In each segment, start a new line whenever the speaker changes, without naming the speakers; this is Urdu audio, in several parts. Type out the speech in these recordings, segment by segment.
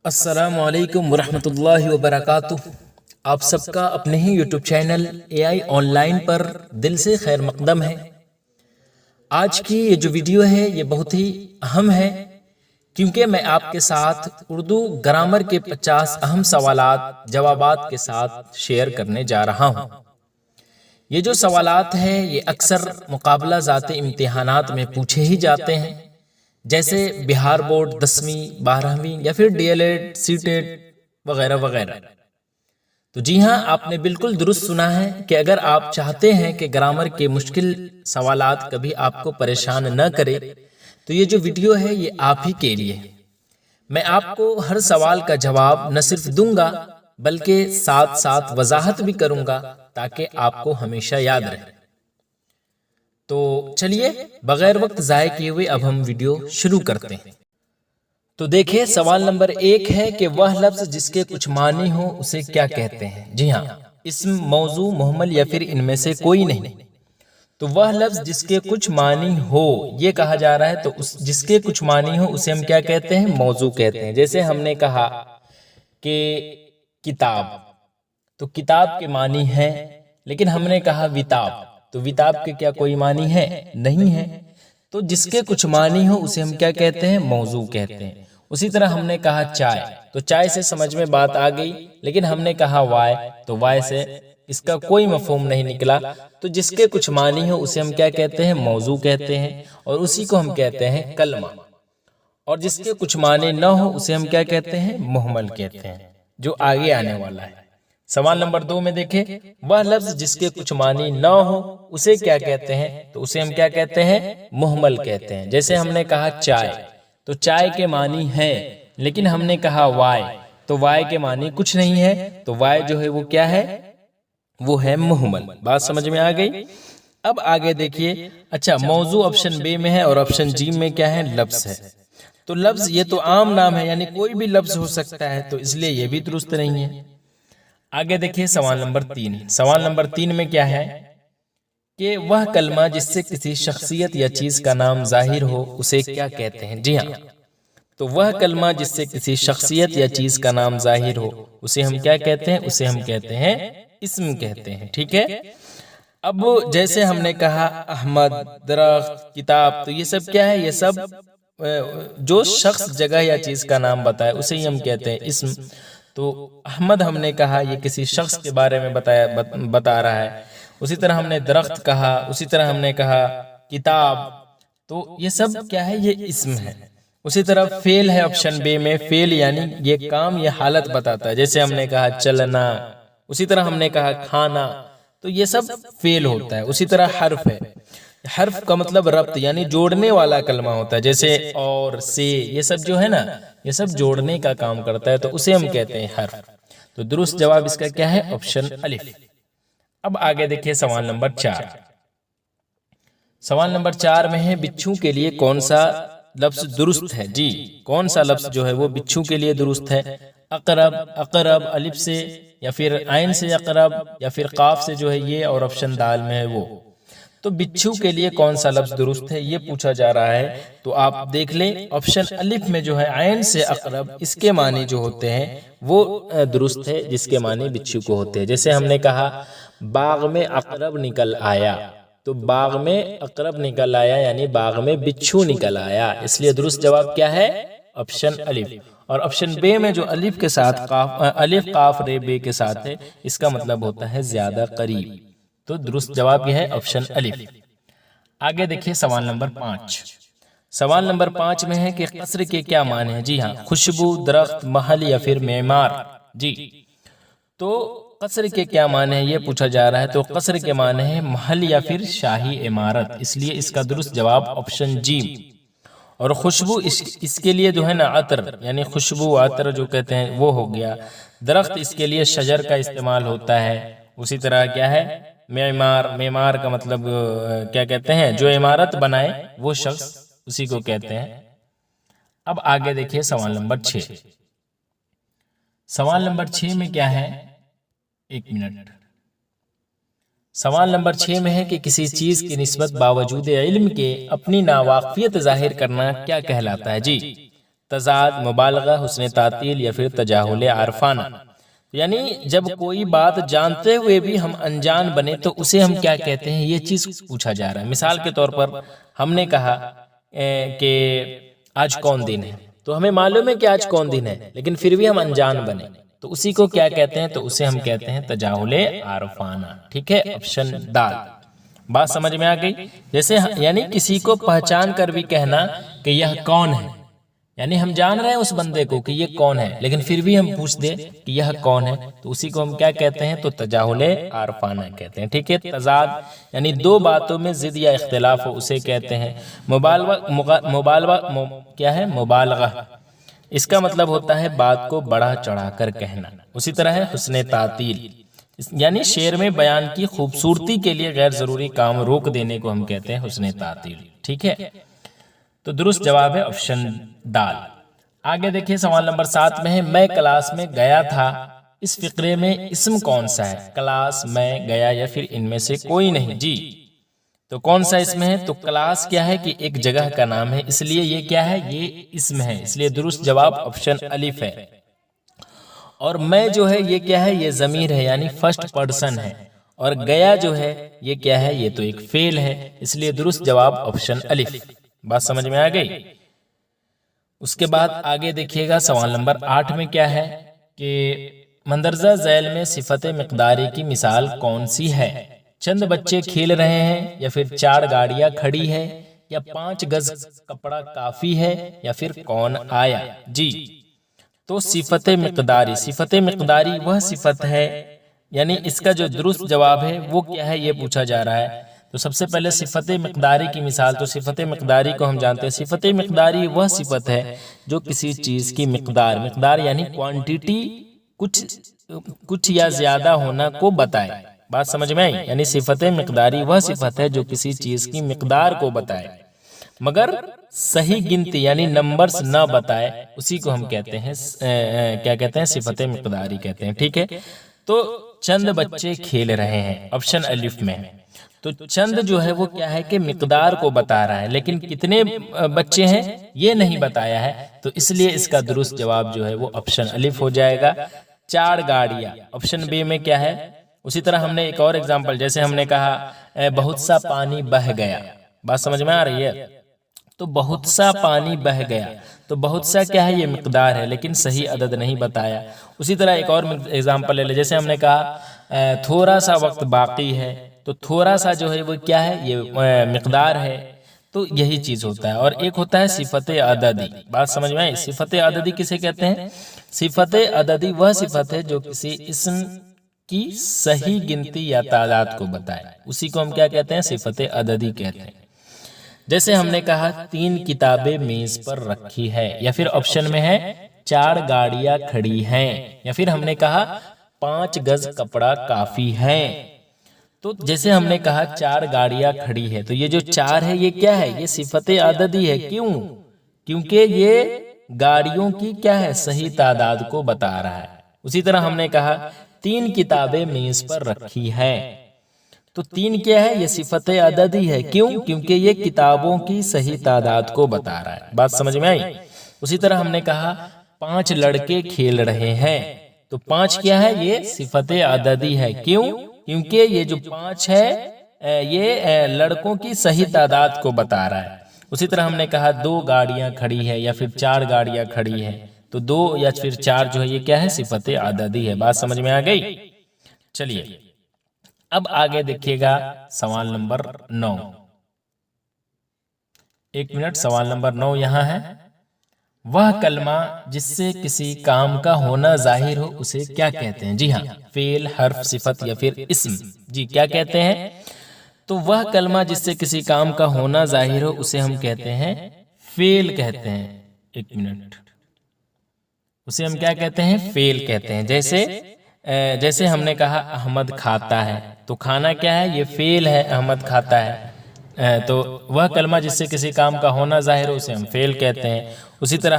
السلام علیکم ورحمۃ اللہ وبرکاتہ۔ آپ سب کا اپنے ہی YouTube channel AI online پر دل سے خیر مقدم ہے۔ آج کی یہ جو ویڈیو ہے یہ بہت ہی اہم ہے، کیونکہ میں آپ کے ساتھ اردو گرامر کے 50 اہم سوالات جوابات کے ساتھ شیئر کرنے جا رہا ہوں۔ یہ جو سوالات ہیں یہ اکثر مقابلہ ذاتی امتحانات میں پوچھے ہی جاتے ہیں، جیسے بہار بورڈ 10ویں 12ویں یا پھر DLED CTET وغیرہ وغیرہ۔ تو جی ہاں، آپ نے بالکل درست سنا ہے کہ اگر آپ چاہتے ہیں کہ گرامر کے مشکل سوالات کبھی آپ کو پریشان نہ کرے تو یہ جو ویڈیو ہے یہ آپ ہی کے لیے۔ میں آپ کو ہر سوال کا جواب نہ صرف دوں گا بلکہ ساتھ ساتھ وضاحت بھی کروں گا تاکہ آپ کو ہمیشہ یاد رہے۔ تو چلیے بغیر وقت ضائع کیے ہوئے اب ہم ویڈیو شروع کرتے ہیں۔ تو دیکھیں، سوال نمبر 1 ہے کہ وہ لفظ جس کے کچھ معنی ہو اسے کیا کہتے ہیں؟ جی ہاں، اسم، موضوع، مہمل یا پھر ان میں سے کوئی نہیں۔ تو وہ لفظ جس کے کچھ معنی ہو یہ کہا جا رہا ہے، تو جس کے کچھ معنی ہو اسے ہم کیا کہتے ہیں؟ موضوع کہتے ہیں۔ جیسے ہم نے کہا کہ کتاب، تو کتاب کے معنی ہے، لیکن ہم نے کہا وتاب، تو وتاب کے کیا کوئی معنی ہے؟ نہیں ہے۔ تو جس کے کچھ معنی ہو اسے ہم کیا کہتے ہیں؟ موضوع کہتے ہیں۔ اسی طرح ہم نے کہا چائے، تو چائے سے سمجھ میں بات آ گئی، لیکن ہم نے کہا وائے، تو وائے سے اس کا کوئی مفہوم نہیں نکلا۔ تو جس کے کچھ معنی ہو اسے ہم کیا کہتے ہیں؟ موضوع کہتے ہیں، اور اسی کو ہم کہتے ہیں کلمہ۔ اور جس کے کچھ معنی نہ ہو اسے ہم کیا کہتے ہیں؟ مہمل کہتے ہیں، جو آگے آنے والا ہے۔ سوال نمبر 2 میں دیکھیں، وہ لفظ جس کے کچھ معنی نہ ہو اسے کیا کہتے ہیں؟ تو اسے ہم کیا کہتے ہیں؟ مہمل کہتے ہیں۔ جیسے ہم نے کہا چائے، تو چائے کے معنی ہے، لیکن ہم نے کہا وائے، تو وائے کے معنی کچھ نہیں ہے، تو وائے جو ہے وہ کیا ہے؟ وہ ہے مہمل۔ بات سمجھ میں آ گئی؟ اب آگے دیکھیے، اچھا موضوع آپشن بی میں ہے اور آپشن جی میں کیا ہے؟ لفظ ہے۔ تو لفظ یہ تو عام نام ہے، یعنی کوئی بھی لفظ ہو سکتا ہے، تو اس لیے یہ بھی درست نہیں ہے۔ آگے دیکھیے سوال نمبر 3۔ سوال نمبر 3 میں کیا ہے کہ وہ کلمہ جس سے کسی شخصیت یا چیز کا نام ظاہر ہو اسے کیا کہتے ہیں؟ جی ہاں، تو وہ کلمہ جس سے کسی شخصیت یا چیز کا نام ظاہر ہو اسے ہم کیا کہتے ہیں؟ اسے ہم کہتے ہیں اسم کہتے ہیں۔ ٹھیک ہے، اب جیسے ہم نے کہا احمد، درخت، کتاب، تو یہ سب کیا ہے؟ یہ سب جو شخص، جگہ یا چیز کا نام بتائے اسے ہی ہم کہتے ہیں اسم۔ تو احمد ہم نے کہا یہ کسی شخص کے بارے میں بتا رہا ہے، اسی طرح ہم نے درخت کہا، اسی طرح ہم نے کہا کتاب، تو یہ سب کیا ہے؟ یہ اسم ہے۔ اسی طرح فعل ہے آپشن بی میں، فعل یعنی یہ کام، یہ حالت بتاتا ہے۔ جیسے ہم نے کہا چلنا، اسی طرح ہم نے کہا کھانا، تو یہ سب فعل ہوتا ہے۔ اسی طرح حرف ہے، حرف کا مطلب ربط، یعنی جوڑنے والا کلمہ ہوتا ہے۔ جیسے اور، سے، یہ سب جو ہے نا، یہ سب جوڑنے کا کام کرتا ہے، تو اسے ہم کہتے ہیں حرف۔ تو درست جواب اس کا کیا ہے؟ آپشن الف۔ اب آگے دیکھیے سوال نمبر 4۔ سوال نمبر 4 میں ہے بچھو کے لیے کون سا لفظ درست ہے؟ جی، کون سا لفظ جو ہے وہ بچھو کے لیے درست ہے؟ اقرب، اقرب الف سے، یا پھر عین سے اقرب، یا پھر قاف سے جو ہے یہ، اور آپشن دال میں ہے وہ۔ تو بچھو کے لیے کون سا لفظ درست ہے یہ پوچھا جا رہا ہے، تو آپ دیکھ لیں آپشن الف میں جو ہے عین سے اقرب، اس کے معنی جو ہوتے ہیں وہ درست ہے، جس کے معنی بچھو کو ہوتے ہیں۔ جیسے ہم نے کہا باغ میں عقرب نکل آیا، تو باغ میں عقرب نکل آیا یعنی باغ میں بچھو نکل آیا، اس لیے درست جواب کیا ہے؟ آپشن الف۔ اور آپشن بے میں جو الف کے ساتھ الف قاف رے بے کے ساتھ ہے، اس کا مطلب ہوتا ہے زیادہ قریب، تو درست جواب یہ ہے آپشن الف۔ آگے دیکھیے سوال نمبر 5۔ سوال نمبر 5 میں ہے کہ قصر کے کیا معنی ہیں؟ جی ہاں، خوشبو، درخت، محل یا پھر معمار۔ جی، تو قصر کے کیا معنی ہیں یہ پوچھا جا رہا ہے، تو قصر کے معنی ہے محل یا پھر شاہی عمارت، اس لیے اس کا درست جواب آپشن جی۔ اور خوشبو اس کے لیے جو ہے نا عطر، یعنی خوشبو، عطر جو کہتے ہیں وہ ہو گیا۔ درخت اس کے لیے شجر کا استعمال ہوتا ہے۔ اسی طرح کیا ہے؟ معمار، معمار کا مطلب کیا کہتے ہیں؟ جو عمارت بنائے وہ شخص، اسی کو کہتے ہیں۔ اب آگے دیکھیے سوال نمبر 6۔ سوال نمبر 6 میں کیا ہے؟ ایک منٹ۔ سوال نمبر 6 میں ہے کہ کسی چیز کی نسبت باوجود علم کے اپنی ناواقفیت ظاہر کرنا کیا کہلاتا ہے؟ جی، تضاد، مبالغہ، حسن تعطیل یا پھر تجاہل عارفانہ. یعنی جب کوئی بات جانتے ہوئے بھی ہم انجان بنے تو اسے ہم کیا کہتے ہیں، یہ چیز پوچھا جا رہا ہے. مثال کے طور پر ہم نے کہا کہ آج کون دن ہے، تو ہمیں معلوم ہے کہ آج کون دن ہے، لیکن پھر بھی ہم انجان بنے تو اسی کو کیا کہتے ہیں، تو اسے ہم کہتے ہیں تجاہل عارفانہ. ٹھیک ہے، آپشن دال. بات سمجھ میں آ گئی؟ جیسے یعنی کسی کو پہچان کر بھی کہنا کہ یہ کون ہے، یعنی ہم جان رہے ہیں اس بندے کو کہ یہ کون ہے، لیکن پھر بھی ہم پوچھ دیں کہ یہ کون ہے، تو اسی کو ہم کیا کہتے ہیں، تو تجاہل عارفانہ کہتے ہیں. ٹھیک ہے. تضاد یعنی دو باتوں میں ضد یا اختلاف ہو اسے کہتے ہیں مبالغہ. کیا ہے؟ مبالغہ. اس کا مطلب ہوتا ہے بات کو بڑھا چڑھا کر کہنا. اسی طرح ہے حسن تعطیل، یعنی شعر میں بیان کی خوبصورتی کے لیے غیر ضروری کام روک دینے کو ہم کہتے ہیں حسن تعطیل. ٹھیک ہے، تو درست جواب ہے آپشن دال. آگے دیکھیے سوال نمبر 7 میں ہے میں کلاس میں گیا تھا. اس فقرے میں اسم کون سا ہے؟ کلاس، میں، گیا یا پھر ان میں سے کوئی نہیں. جی تو کون سا اسم ہے؟ تو کلاس کیا ہے کہ ایک جگہ کا نام ہے، اس لیے یہ کیا ہے، یہ اسم ہے، اس لیے درست جواب آپشن الف ہے. اور میں جو ہے یہ کیا ہے، یہ ضمیر ہے یعنی فرسٹ پرسن ہے. اور گیا جو ہے یہ کیا ہے، یہ تو ایک فعل ہے، اس لیے درست جواب آپشن الف. بات سمجھ میں آ گئی؟ اس کے بعد آگے دیکھیے گا سوال نمبر 8 میں کیا ہے کہ مندرجہ ذیل میں صفت مقداری کی مثال کون سی ہے؟ چند بچے کھیل رہے ہیں، یا پھر 4 گاڑیاں کھڑی ہے، یا 5 گز کپڑا کافی ہے، یا پھر کون آیا. جی تو صفت مقداری، صفت مقداری وہ صفت ہے، یعنی اس کا جو درست جواب ہے وہ کیا ہے، یہ پوچھا جا رہا ہے. تو سب سے پہلے صفت مقداری کی مثال، تو صفت مقداری کو ہم جانتے ہیں، صفت مقداری وہ صفت ہے جو کسی چیز کی مقدار، مقدار یعنی کوانٹیٹی، کچھ یا زیادہ ہونا کو بتائے. بات سمجھ میں آئی؟ یعنی صفت مقداری وہ صفت ہے جو کسی چیز کی مقدار کو بتائے مگر صحیح گنتی یعنی نمبرز نہ بتائے، اسی کو ہم کہتے ہیں کیا کہتے ہیں، صفت مقداری کہتے ہیں. ٹھیک ہے، تو چند بچے کھیل رہے ہیں آپشن الف میں. تو چند جو ہے وہ کیا ہے کہ مقدار کو بتا رہا ہے، لیکن کتنے بچے ہیں یہ نہیں بتایا ہے، تو اس لیے اس کا درست جواب جو ہے وہ آپشن الف ہو جائے گا. 4 گاڑیاں آپشن بی میں کیا ہے. اسی طرح ہم نے ایک اور ایگزامپل، جیسے ہم نے کہا بہت سا پانی بہہ گیا. بات سمجھ میں آ رہی ہے؟ تو بہت سا پانی بہہ گیا، تو بہت سا کیا ہے، یہ مقدار ہے، لیکن صحیح عدد نہیں بتایا. اسی طرح ایک اور ایگزامپل لے لیں، جیسے ہم نے کہا تھوڑا سا وقت باقی ہے، تو تھوڑا سا جو ہے وہ کیا ہے، یہ مقدار ہے. تو یہی چیز ہوتا ہے. اور ایک ہوتا ہے صفت عددی. بات سمجھ میں آئی؟ صفت عددی کسے کہتے ہیں؟ صفت عددی وہ صفت ہے جو کسی اسم کی صحیح گنتی یا تعداد کو بتائے، اسی کو ہم کیا کہتے ہیں، صفت عددی کہتے ہیں. جیسے ہم نے کہا 3 کتابیں میز پر رکھی ہے، یا پھر آپشن میں ہے 4 گاڑیاں کھڑی ہیں، یا پھر ہم نے کہا 5 گز کپڑا کافی ہے. تو جیسے ہم نے کہا 4 گاڑیاں کھڑی ہے، تو یہ جو 4 ہے یہ کیا ہے، یہ صفت عددی ہے. کیوں؟ کیونکہ یہ گاڑیوں کی کیا ہے، صحیح تعداد کو بتا رہا ہے. اسی طرح ہم نے کہا 3 کتابیں میز پر رکھی ہے، تو 3 کیا ہے، یہ صفت عددی ہے. کیوں؟ کیونکہ یہ کتابوں کی صحیح تعداد کو بتا رہا ہے. بات سمجھ میں آئی؟ اسی طرح ہم نے کہا 5 لڑکے کھیل رہے ہیں، تو 5 کیا ہے، یہ صفت عددی ہے. کیوں؟ کیونکہ یہ جو 5 ہے یہ لڑکوں کی صحیح تعداد کو بتا رہا ہے. اسی طرح ہم نے کہا 2 گاڑیاں کھڑی ہے، یا پھر 4 گاڑیاں کھڑی ہے، تو 2 یا پھر 4 جو ہے یہ کیا ہے، صفت عددی ہے. بات سمجھ میں آ گئی؟ چلیے اب آگے دیکھیے گا سوال نمبر 9. ایک منٹ، سوال نمبر 9 یہاں ہے. وہ کلمہ جس سے کسی کام کا ہونا ظاہر ہو اسے کیا کہتے ہیں؟ جی ہاں، فعل، حرف، صفت یا پھر اسم. جی کیا کہتے ہیں؟ تو وہ کلمہ جس سے کسی کام کا ہونا ظاہر ہو اسے ہم کہتے ہیں فعل کہتے ہیں. ایک منٹ، اسے ہم کیا کہتے ہیں؟ فعل کہتے ہیں. جیسے ہم نے کہا احمد کھاتا ہے، تو کھانا کیا ہے، یہ فعل ہے، احمد کھاتا ہے. تو وہ کلمہ جس سے کسی کام کا ہونا ظاہر ہو اسے ہم فعل کہتے ہیں. اسی طرح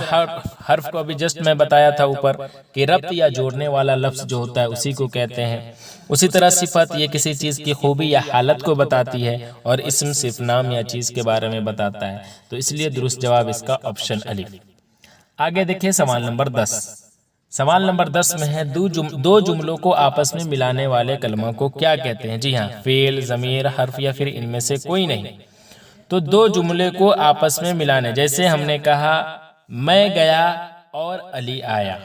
حرف کو ابھی جسٹ میں بتایا تھا اوپر کہ ربط یا جوڑنے والا لفظ جو ہوتا ہے اسی کو کہتے ہیں. اسی طرح صفت یہ کسی چیز کی خوبی یا حالت کو بتاتی ہے، اور اسم صرف نام یا چیز کے بارے میں بتاتا ہے. تو اس لیے درست جواب اس کا آپشن الف. آگے دیکھیں سوال نمبر 10. سوال نمبر 10 میں ہے دو جملوں کو آپس میں ملانے والے کلمہ کو کیا کہتے ہیں؟ جی ہاں، فعل، ضمیر، حرف یا پھر ان میں سے کوئی نہیں. تو دو جملے کو آپس میں ملانے، جیسے ہم نے کہا میں گیا اور علی آیا.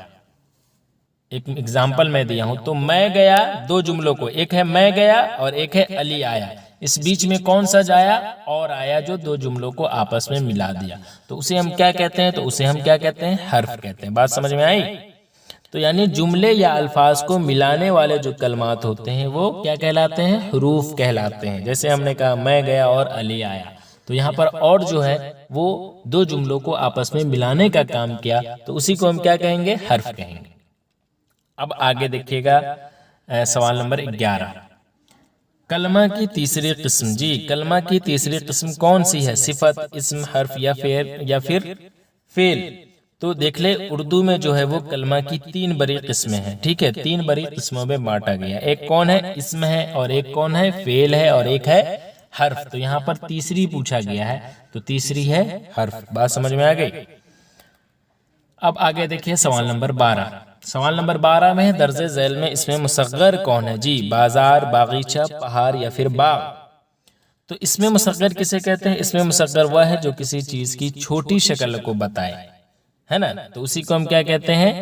ایک اگزامپل میں دیا ہوں. تو میں گیا، دو جملوں کو، ایک ہے میں گیا اور ایک ہے علی آیا. اس بیچ میں کون سا جایا؟ اور آیا، جو دو جملوں کو آپس میں ملا دیا. تو اسے ہم کیا کہتے ہیں؟ تو اسے ہم کیا کہتے ہیں؟ حرف کہتے ہیں. بات سمجھ میں آئی؟ تو یعنی جملے یا الفاظ کو ملانے والے جو کلمات ہوتے ہیں وہ کیا کہلاتے ہیں؟ حروف کہلاتے ہیں. جیسے ہم نے کہا میں گیا اور علی آیا، تو یہاں پر اور جو ہے وہ دو جملوں کو آپس میں ملانے کا کام کیا، تو اسی کو ہم کیا کہیں گے؟ حرف کہیں گے. اب آگے دیکھیے گا سوال نمبر 11. کلمہ کی تیسری قسم. جی، کلمہ کی تیسری قسم کون سی ہے؟ صفت، اسم، حرف یا پھر فعل. تو دیکھ لے اردو میں جو ہے وہ کلمہ کی 3 بڑی قسمیں ہیں. ٹھیک ہے، 3 بڑی قسموں میں بانٹا گیا. ایک کون ہے؟ اسم ہے، اور ایک کون ہے؟ فعل ہے، اور ایک ہے حرف. تو یہاں پر تیسری پوچھا گیا ہے، تو تیسری ہے حرف. بات سمجھ میں آ گئی؟ اب آگے دیکھیں سوال نمبر 12. سوال نمبر 12 میں درج ذیل میں اس میں مصغر کون ہے؟ جی، بازار، باغیچہ، پہاڑ یا پھر باغ. تو اس میں مصغر کسے کہتے ہیں؟ اس میں مصغر وہ ہے جو کسی چیز کی چھوٹی شکل کو بتائے، ہے نا؟ تو اسی کو ہم کیا کہتے ہیں؟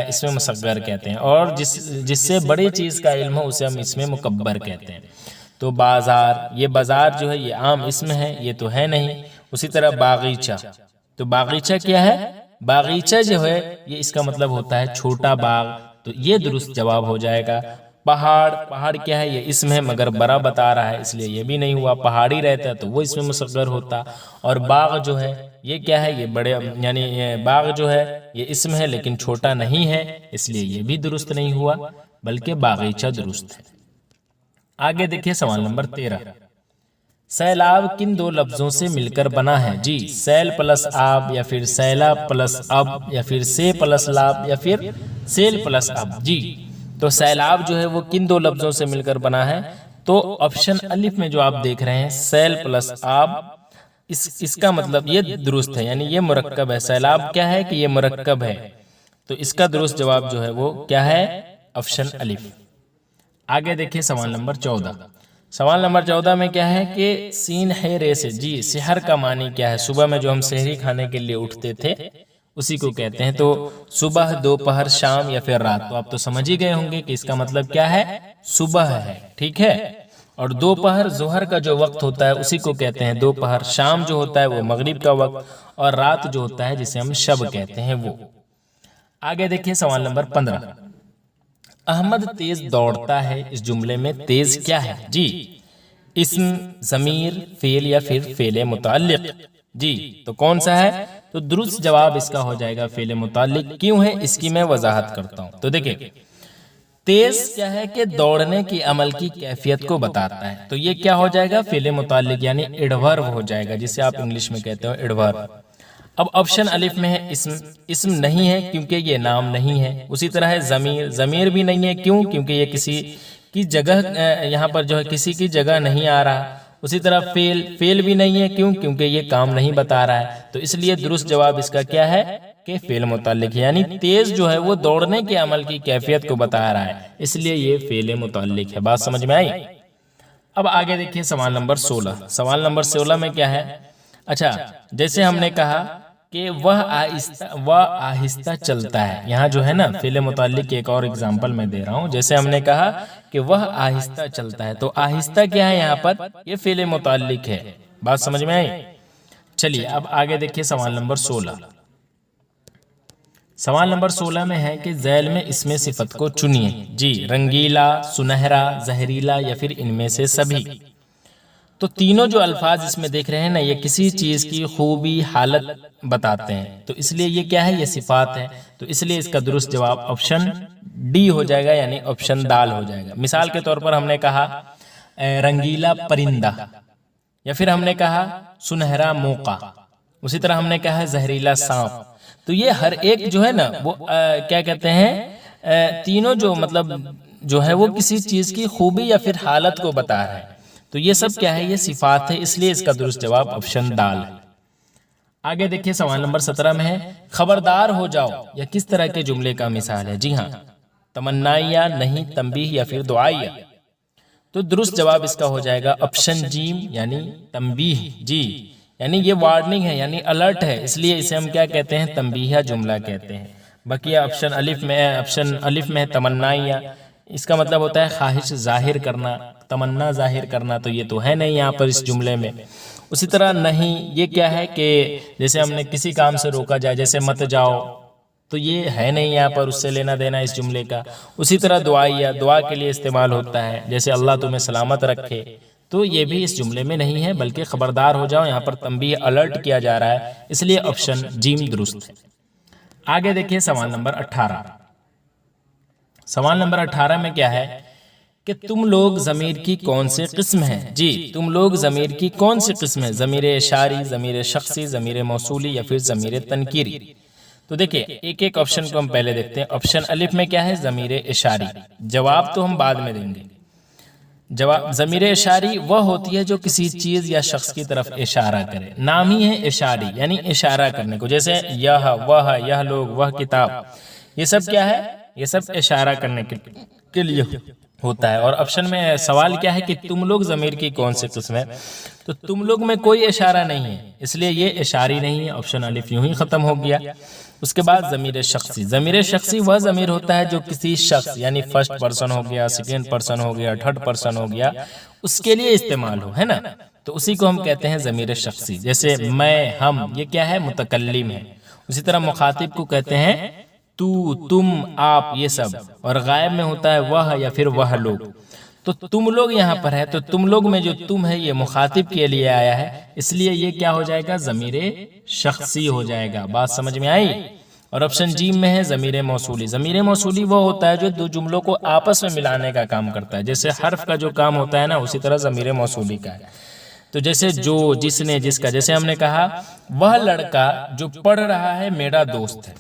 اس میں مصغر کہتے ہیں. اور جس سے بڑی چیز کا علم ہو اسے ہم اس میں مکبر کہتے ہیں. تو بازار، یہ بازار جو ہے یہ عام اسم ہے، یہ تو ہے نہیں. اسی طرح باغیچہ، تو باغیچہ کیا ہے؟ باغیچہ جو ہے یہ اس کا مطلب ہوتا ہے چھوٹا باغ، تو یہ درست جواب ہو جائے گا. پہاڑ کیا ہے؟ یہ اسم ہے مگر بڑا بتا رہا ہے، اس لیے یہ بھی نہیں ہوا. پہاڑی رہتا ہے تو وہ اس میں مصغر ہوتا. اور باغ جو ہے یہ کیا ہے؟ یہ بڑے، یعنی باغ جو ہے یہ اسم ہے لیکن چھوٹا نہیں ہے، اس لیے یہ بھی درست نہیں ہوا، بلکہ باغیچہ درست ہے. آگے دیکھیے سوال نمبر 13. سیلاب کن 2 لفظوں سے مل کر بنا ہے؟ جی، سیل پلس آب، یا پھر سیلاب پلس اب، یا پھر سے پلس لاب، یا پھر سیل پلس اب. جی، تو سیلاب جو ہے وہ کن 2 لفظوں سے مل کر بنا ہے؟ تو آپشن الف میں جو آپ دیکھ رہے ہیں سیل پلس آب، اس کا مطلب یہ درست ہے، یعنی یہ مرکب ہے. سیلاب کیا ہے کہ یہ مرکب ہے، تو اس کا درست جواب جو ہے وہ کیا ہے؟ آپشن الف. آگے دیکھیں سوال نمبر 14. سوال نمبر 14 میں کیا ہے کہ سین ہے رے سے. جی، سحر کا معنی کیا ہے؟ صبح میں جو ہم سحری کھانے کے لیے اٹھتے تھے اسی کو کہتے ہیں. تو صبح، دوپہر، شام یا پھر رات. تو آپ تو سمجھ ہی گئے ہوں گے کہ اس کا مطلب کیا ہے؟ صبح ہے. ٹھیک ہے، اور دوپہر ظہر کا جو وقت ہوتا ہے اسی کو کہتے ہیں دوپہر. شام جو ہوتا ہے وہ مغرب کا وقت، اور رات جو ہوتا ہے جسے ہم شب کہتے ہیں وہ. آگے دیکھیں سوال نمبر 15. احمد تیز دوڑتا ہے، اس جملے میں تیز کیا ہے؟ جی، اسم، ضمیر، فعل یا پھر فعل متعلق. جی، تو کون سا ہے؟ تو درست جواب اس کا ہو جائے گا فعل متعلق. کیوں ہے اس کی میں وضاحت کرتا ہوں. تو دیکھیں تیز کیا ہے کہ دوڑنے کی عمل کی کیفیت کو بتاتا ہے، تو یہ کیا ہو جائے گا؟ فعل متعلق، یعنی ایڈورب ہو جائے گا، جسے آپ انگلش میں کہتے ہو ایڈورب. اب آپشن الف میں ہے اسم نہیں ہے کیونکہ یہ نام نہیں ہے. اسی طرح ہے ضمیر بھی نہیں ہے. کیوں؟ کیونکہ یہ کسی کی جگہ، یہاں پر جو ہے کسی کی جگہ نہیں آ رہا. اسی طرح فعل بھی نہیں ہے. کیوں؟ کیونکہ یہ کام نہیں بتا رہا ہے. تو اس لیے درست جواب اس کا کیا ہے کہ فعل متعلق ہے، یعنی تیز جو ہے وہ دوڑنے کے عمل کی کیفیت کو بتا رہا ہے، اس لیے یہ فعل متعلق ہے. بات سمجھ میں آئی؟ اب آگے دیکھیں سوال نمبر 16. سوال نمبر 16 میں کیا ہے؟ اچھا، جیسے ہم نے کہا کہ وہ آہستہ چلتا ہے. یہاں جو ہے نا فعل متعلق کی ایک اور اگزامپل میں دے رہا ہوں. جیسے ہم نے کہا کہ وہ آہستہ چلتا ہے، تو آہستہ کیا ہے یہاں پر؟ یہ فعل متعلق ہے. بات سمجھ میں آئی؟ چلیے اب آگے دیکھیے سوال نمبر 16. سوال نمبر 16 میں ہے کہ ذیل میں اس میں صفت کو چنیے. جی، رنگیلا، سنہرا، زہریلا یا پھر ان میں سے سبھی. تو تینوں جو الفاظ اس میں دیکھ رہے ہیں نا یہ کسی چیز کی خوبی، حالت بتاتے ہیں، تو اس لیے یہ کیا ہے؟ یہ صفات ہے. تو اس لیے اس کا درست جواب آپشن ڈی ہو جائے گا، یعنی آپشن دال ہو جائے گا. مثال کے طور پر ہم نے کہا رنگیلا پرندہ، یا پھر ہم نے کہا سنہرا موقع، اسی طرح ہم نے کہا زہریلا سانپ. تو یہ ہر ایک جو ہے نا وہ کیا کہتے ہیں؟ تینوں جو مطلب جو ہے وہ کسی چیز کی خوبی یا پھر حالت کو بتا رہا ہے. تو یہ سب کیا ہے؟ یہ صفات ہے، اس لیے اس کا درست جواب آپشن دال ہے. آگے دیکھیے سوال نمبر 17 میں ہے خبردار ہو جاؤ یا کس طرح کے جملے کا مثال ہے؟ جی ہاں، تمنائیہ، نہیں، تنبیہ یا پھر دعائیہ؟ تو درست جواب اس کا ہو جائے گا آپشن جیم یعنی تنبیہ۔ جی یعنی یہ وارننگ ہے، یعنی الرٹ ہے، اس لیے اسے ہم کیا کہتے ہیں؟ تنبیہ جملہ کہتے ہیں۔ باقی آپشن الف میں ہے تمنائیہ، اس کا مطلب ہوتا ہے خواہش ظاہر کرنا، تمنا ظاہر کرنا، تو یہ تو ہے نہیں یہاں پر اس جملے میں۔ اسی طرح نہیں، یہ کیا ہے کہ جیسے ہم نے کسی کام سے روکا جائے، جیسے مت جاؤ، تو یہ ہے نہیں یہاں پر اس سے لینا دینا اس جملے کا۔ اسی طرح دعائیہ، دعا کے لیے استعمال ہوتا ہے، جیسے اللہ تمہیں سلامت رکھے، تو یہ بھی اس جملے میں نہیں ہے، بلکہ خبردار ہو جاؤ، یہاں پر تنبیہ الرٹ کیا جا رہا ہے، اس لیے آپشن جیم درست ہے۔ آگے دیکھیے سوال نمبر 18۔ سوال نمبر 18 میں کیا ہے کہ تم لوگ ضمیر کی کون سی قسم ہے؟ جی تم لوگ ضمیر کی کون سی قسم ہے؟ ضمیر اشاری، ضمیر شخصی، ضمیر موصولی یا پھر ضمیر تنکیری؟ تو دیکھیں ایک ایک آپشن کو ہم پہلے دیکھتے ہیں۔ آپشن الف میں کیا ہے؟ ضمیر اشاری، جواب تو ہم بعد میں دیں گے۔ جواب ضمیر اشاری وہ ہوتی ہے جو کسی چیز یا شخص کی طرف اشارہ کرے، نام ہی ہے اشاری، یعنی اشارہ کرنے کو، جیسے یہ، وہ، یہ لوگ، وہ کتاب، یہ سب کیا ہے؟ یہ سب اشارہ کرنے کے لیے ہوتا ہے۔ اور آپشن میں سوال کیا ہے کہ تم لوگ ضمیر کی کون سی قسم ہے؟ تو تم لوگ میں کوئی اشارہ نہیں ہے، اس لیے یہ اشاری نہیں ہے، آپشن الف یوں ہی ختم ہو گیا۔ اس کے بعد ضمیر شخصی، ضمیر شخصی وہ ضمیر ہوتا ہے جو کسی شخص یعنی فرسٹ پرسن ہو گیا، سیکنڈ پرسن ہو گیا، تھرڈ پرسن ہو گیا، اس کے لیے استعمال ہو، ہے نا، تو اسی کو ہم کہتے ہیں ضمیر شخصی۔ جیسے میں، ہم، یہ کیا ہے؟ متکلم ہے۔ اسی طرح مخاطب کو کہتے ہیں تو، تم، آپ، یہ سب، اور غائب میں ہوتا ہے وہ یا پھر وہ لوگ۔ تو تم لوگ یہاں پر ہے، تو تم لوگ میں جو تم ہے یہ مخاطب کے لیے آیا ہے، اس لیے یہ کیا ہو جائے گا؟ ضمیر شخصی ہو جائے گا۔ بات سمجھ میں آئی؟ اور آپشن جیم میں ہے ضمیر موصولی۔ ضمیر موصولی وہ ہوتا ہے جو دو جملوں کو آپس میں ملانے کا کام کرتا ہے، جیسے حرف کا جو کام ہوتا ہے نا، اسی طرح ضمیر موصولی کا ہے۔ تو جیسے جو، جس نے، جس کا، جیسے ہم نے کہا وہ لڑکا جو پڑھ رہا ہے میرا دوست ہے،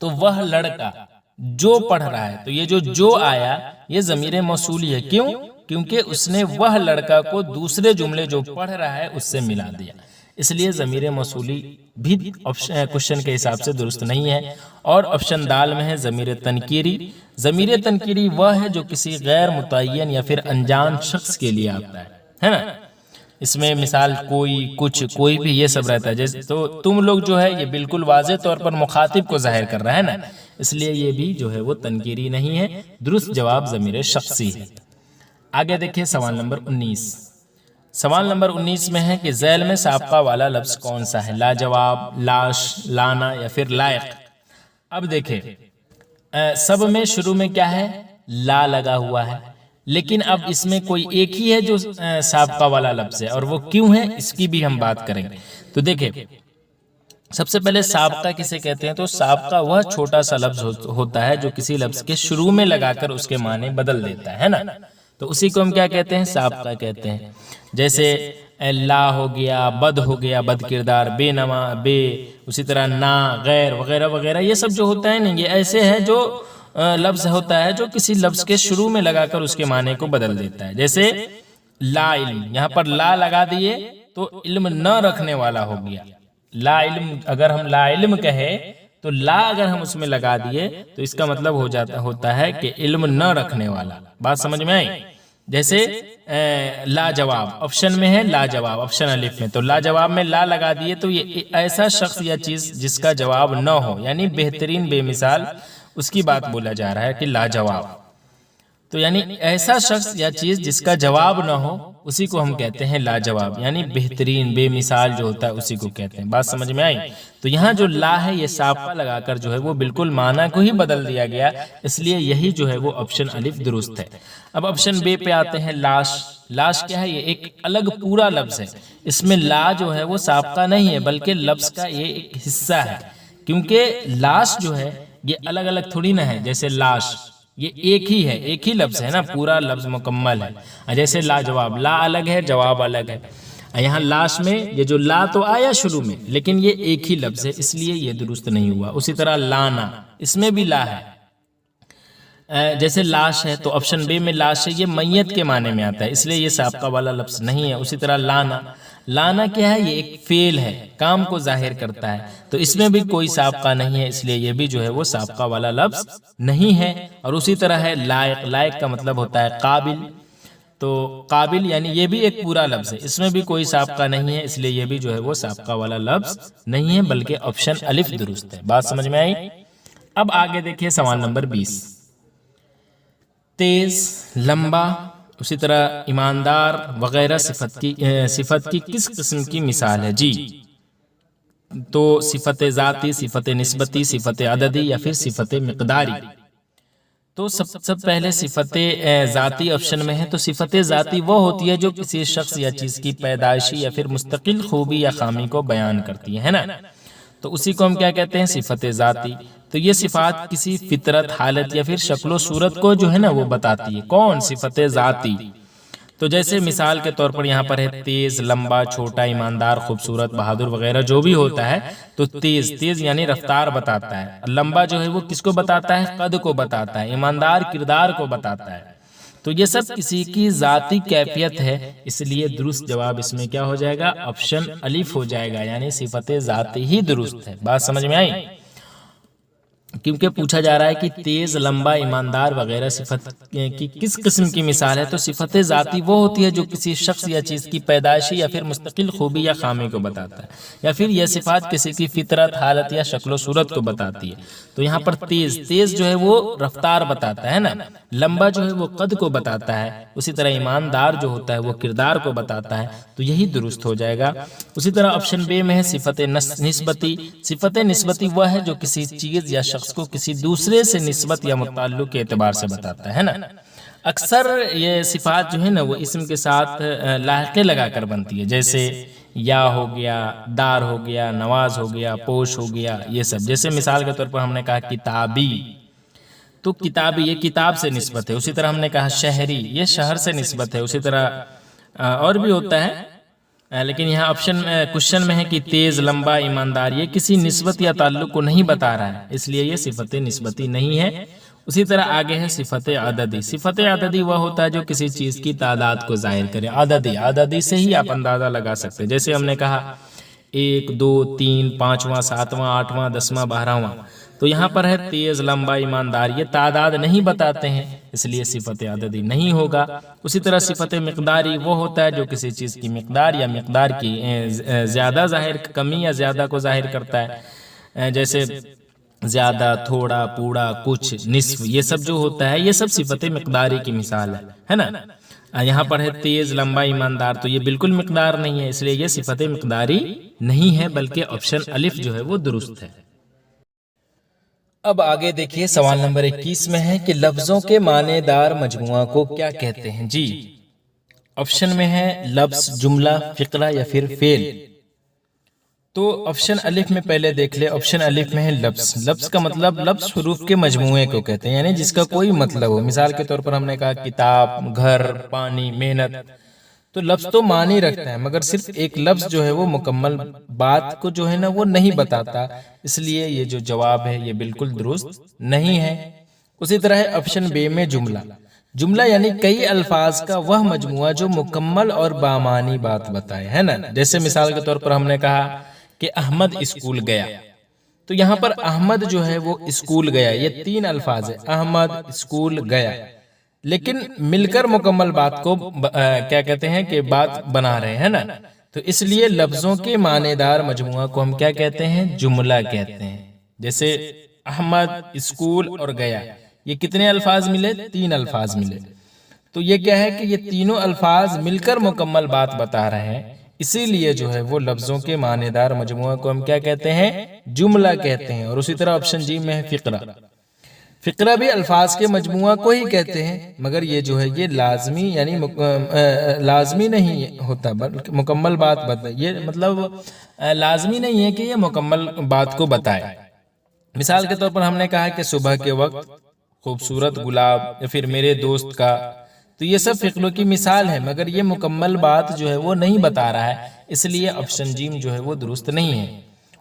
تو وہ لڑکا جو پڑھ رہا ہے، تو یہ جو آیا یہ ضمیر موصولی ہے۔ کیوں؟ کیونکہ اس نے وہ لڑکا کو دوسرے جملے جو پڑھ رہا ہے اس سے ملا دیا، اس لیے ضمیر موصولی بھی کوشچن کے حساب سے درست نہیں ہے۔ اور آپشن دال میں ہے ضمیر تنکیری۔ ضمیر تنکیری وہ ہے جو کسی غیر متعین یا پھر انجان شخص کے لیے آتا ہے نا، اس میں مثال کوئی، کچھ، کوئی بھی، یہ سب رہتا ہے۔ جیسے تو تم لوگ جو ہے یہ بالکل واضح طور پر مخاطب کو ظاہر کر رہا ہے نا، اس لیے یہ بھی جو ہے وہ تنکیری نہیں ہے، درست جواب ضمیر شخصی ہے۔ آگے دیکھیں سوال نمبر 19۔ سوال نمبر 19 میں ہے کہ ذیل میں سابقہ والا لفظ کون سا ہے؟ لاجواب، لاش، لانا یا پھر لائق؟ اب دیکھیں سب میں شروع میں کیا ہے؟ لا لگا ہوا ہے، لیکن اب اس میں کوئی ایک ہی ہے جو سابقہ والا لفظ ہے، اور وہ کیوں ہے اس کی بھی ہم بات کریں گے۔ تو دیکھیں سب سے پہلے سابقہ کسے کہتے ہیں؟ تو سابقہ وہ چھوٹا سا لفظ ہوتا ہے جو کسی لفظ کے شروع میں لگا کر اس کے معنی بدل دیتا ہے نا، تو اسی کو ہم کیا کہتے ہیں؟ سابقہ کہتے ہیں۔ جیسے لا ہو گیا، بد ہو گیا، بد کردار، بے نما، بے، اسی طرح نا، غیر، وغیرہ وغیرہ، یہ سب جو ہوتا ہے نا، یہ ایسے ہے جو لفظ ہوتا ہے جو کسی لفظ کے شروع میں لگا کر اس کے معنی کو بدل دیتا ہے۔ جیسے لا علم، یہاں پر لا لگا دیے تو علم نہ رکھنے والا ہو گیا۔ لا علم، اگر ہم لا علم کہے تو لا اگر ہم اس میں لگا دیے تو اس کا مطلب ہوتا ہے کہ علم نہ رکھنے والا۔ بات سمجھ میں آئی؟ جیسے لاجواب، آپشن میں ہے لاجواب، آپشن الف میں، تو لاجواب میں لا لگا دیے تو یہ ایسا شخص یا چیز جس کا جواب نہ ہو، یعنی بہترین، بے مثال، اس کی بات بولا جا رہا ہے کہ لاجواب، تو یعنی ایسا شخص یا چیز جس کا جواب نہ ہو اسی کو ہم کہتے ہیں لاجواب، یعنی بہترین، بے مثال جو ہوتا ہے اسی کو کہتے ہیں۔ بات سمجھ میں آئی؟ تو یہاں جو لا ہے یہ سابقہ لگا کر جو ہے وہ بالکل معنی کو ہی بدل دیا گیا، اس لیے یہی جو ہے وہ آپشن الف درست ہے۔ اب آپشن بے پہ آتے ہیں، لاش۔ لاش کیا ہے؟ یہ ایک الگ پورا لفظ ہے، اس میں لا جو ہے وہ سابقہ نہیں ہے بلکہ لفظ کا یہ ایک حصہ ہے، کیونکہ لاش جو ہے یہ الگ الگ تھوڑی نہ ہے۔ جیسے لاش یہ ایک ہی ہے، ایک ہی لفظ ہے نا، پورا لفظ مکمل ہے۔ جیسے لاجواب، لا الگ ہے، جواب الگ ہے۔ یہاں لاش میں یہ جو لا تو آیا شروع میں، لیکن یہ ایک ہی لفظ ہے، اس لیے یہ درست نہیں ہوا۔ اسی طرح لانا، اس میں بھی لا ہے، جیسے لاش ہے تو آپشن بی میں لاش ہے، یہ میت کے معنی میں آتا ہے، اس لیے یہ سابقہ والا لفظ نہیں ہے۔ اسی طرح لانا، لانا کیا ہے؟ یہ ایک فعل ہے، کام کو ظاہر کرتا ہے، تو اس میں بھی کوئی سابقہ نہیں ہے، اس لیے یہ بھی جو ہے وہ سابقہ والا لفظ نہیں ہے۔ اور اسی طرح ہے لائق، لائق کا مطلب ہوتا ہے قابل، تو قابل یعنی یہ بھی ایک پورا لفظ ہے، اس میں بھی کوئی سابقہ نہیں ہے، اس لیے یہ بھی جو ہے وہ سابقہ والا لفظ نہیں ہے، بلکہ آپشن الف درست ہے۔ بات سمجھ میں آئی؟ اب آگے دیکھیے سوال نمبر 20، تیز، لمبا، اسی طرح ایماندار وغیرہ صفت کی کس قسم کی مثال ہے؟ جی تو صفت ذاتی، صفت نسبتی، صفت عددی یا پھر صفت مقداری؟ تو سب پہلے صفت ذاتی آپشن میں ہے، تو صفت ذاتی وہ ہوتی ہے جو کسی شخص یا چیز کی پیدائشی یا پھر مستقل خوبی یا خامی کو بیان کرتی ہے نا، تو اسی کو ہم کیا کہتے ہیں؟ صفت ذاتی۔ تو یہ صفات کسی فطرت، حالت یا پھر شکل و صورت کو جو ہے نا وہ بتاتی ہے۔ کون؟ صفت ذاتی۔ تو جیسے مثال کے طور پر یہاں پر ہے تیز، لمبا، چھوٹا، ایماندار، خوبصورت، بہادر وغیرہ جو بھی ہوتا ہے، تو تیز، تیز یعنی رفتار بتاتا ہے، لمبا جو ہے وہ کس کو بتاتا ہے؟ قد کو بتاتا ہے، ایماندار کردار کو بتاتا ہے، تو یہ سب کسی کی ذاتی کیفیت ہے، اس لیے درست جواب اس میں کیا ہو جائے گا؟ آپشن الف ہو جائے گا، یعنی صفت ذاتی ہی درست ہے۔ بات سمجھ میں آئی؟ کیونکہ پوچھا جا رہا ہے کہ تیز، لمبا، ایماندار وغیرہ صفت کی کس قسم کی مثال ہے، تو صفت ذاتی وہ ہوتی ہے جو کسی شخص یا چیز کی پیدائشی یا پھر مستقل خوبی یا خامی کو بتاتا ہے، یا پھر یہ صفات کسی کی فطرت، حالت یا شکل و صورت کو بتاتی ہے۔ تو یہاں پر تیز، تیز جو ہے وہ رفتار بتاتا ہے نا، لمبا جو ہے وہ قد کو بتاتا ہے، اسی طرح ایماندار جو ہوتا ہے وہ کردار کو بتاتا ہے، تو یہی درست ہو جائے گا۔ اسی طرح آپشن بی میں ہے صفت نسبتی۔ صفت نسبتی وہ ہے جو کسی چیز یا شخص کو کسی دوسرے سے نسبت یا متعلق کے اعتبار سے بتاتا ہے نا۔ اکثر یہ صفات جو ہے نا وہ اسم کے ساتھ لاحقے لگا کر بنتی ہے، جیسے یا ہو گیا، دار ہو گیا، نواز ہو گیا، پوش ہو گیا، یہ سب۔ جیسے مثال کے طور پر ہم نے کہا کتابی، تو کتابی یہ کتاب سے نسبت ہے، اسی طرح ہم نے کہا شہری، یہ شہر سے نسبت ہے، اسی طرح اور بھی ہوتا ہے، لیکن یہاں آپشن کوشچن میں ہے کہ تیز، لمبا، ایماندار یہ کسی نسبت یا تعلق کو نہیں بتا رہا ہے، اس لیے یہ صفت نسبتی نہیں ہے۔ اسی طرح آگے ہے صفت عددی۔ صفت عددی وہ ہوتا ہے جو کسی چیز کی تعداد کو ظاہر کرے۔ عددی، عددی سے ہی آپ اندازہ لگا سکتے ہیں، جیسے ہم نے کہا 1، 2، 3، 5واں، 7واں، 8واں، 10واں، 12واں، تو یہاں پر ہے تیز، لمبا، ایماندار یہ تعداد نہیں بتاتے ہیں، اس لیے صفت عددی نہیں ہوگا۔ اسی طرح صفت مقداری وہ ہوتا ہے جو کسی چیز کی مقدار یا مقدار کی زیادہ ظاہر، کمی یا زیادہ کو ظاہر کرتا ہے، جیسے زیادہ، تھوڑا، پورا، کچھ، نصف، یہ سب جو ہوتا ہے یہ سب صفت مقداری کی مثال ہے نا۔ یہاں پر ہے تیز، لمبا، ایماندار، تو یہ بالکل مقدار نہیں ہے، اس لیے یہ صفت مقداری نہیں ہے، بلکہ آپشن الف جو ہے وہ درست ہے۔ اب آگے دیکھیے سوال نمبر 21 میں ہے کہ لفظوں کے معنی دار مجموعہ کو کیا کہتے ہیں؟ جی آپشن میں ہے لفظ، جملہ، فقرہ یا پھر فعل۔ تو آپشن الف میں پہلے دیکھ لے، آپشن الف میں ہے لفظ۔ لفظ کا مطلب لفظ حروف کے مجموعے کو کہتے ہیں، یعنی جس کا کوئی مطلب ہو۔ مثال کے طور پر ہم نے کہا کتاب، گھر، پانی، محنت، تو لفظ تو معنی رکھتا ہے، مگر صرف ایک لفظ جو ہے وہ مکمل بات کو جو ہے نا وہ نہیں بتاتا، اس لیے یہ جو جواب ہے یہ بالکل درست نہیں ہے۔ اسی طرح ہے آپشن بی میں جملہ۔ جملہ یعنی کئی الفاظ کا وہ مجموعہ جو مکمل اور بامعنی بات بتائے، ہے نا۔ جیسے مثال کے طور پر ہم نے کہا کہ احمد اسکول گیا، تو یہاں پر احمد جو ہے وہ اسکول گیا، یہ 3 الفاظ ہے، احمد اسکول گیا، لیکن مل کر مکمل بات کو کیا کہتے ہیں کہ بات بنا رہے ہیں نا، تو اس لیے لفظوں کے معنی دار مجموعہ کو ہم کیا کہتے ہیں؟ جملہ کہتے ہیں۔ جیسے احمد، اسکول اور گیا، یہ کتنے الفاظ ملے؟ 3 الفاظ ملے، تو یہ کیا ہے کہ یہ تینوں الفاظ مل کر مکمل بات بتا رہے ہیں، اسی لیے جو ہے وہ لفظوں کے معنی دار مجموعہ کو ہم کیا کہتے ہیں؟ جملہ کہتے ہیں۔ اور اسی طرح آپشن جی میں ہے فقرہ۔ فقرہ بھی الفاظ کے مجموعہ کو ہی کہتے ہیں، مگر یہ جو ہے یہ لازمی یعنی لازمی نہیں ہوتا، بلکہ مکمل بات بتائے، یہ مطلب لازمی نہیں ہے کہ یہ مکمل بات کو بتائے۔ مثال کے طور پر ہم نے کہا کہ صبح کے وقت خوبصورت گلاب، یا پھر میرے دوست کا، تو یہ سب فقروں کی مثال ہے، مگر یہ مکمل بات جو ہے وہ نہیں بتا رہا ہے، اس لیے آپشن جیم جو ہے وہ درست نہیں ہے۔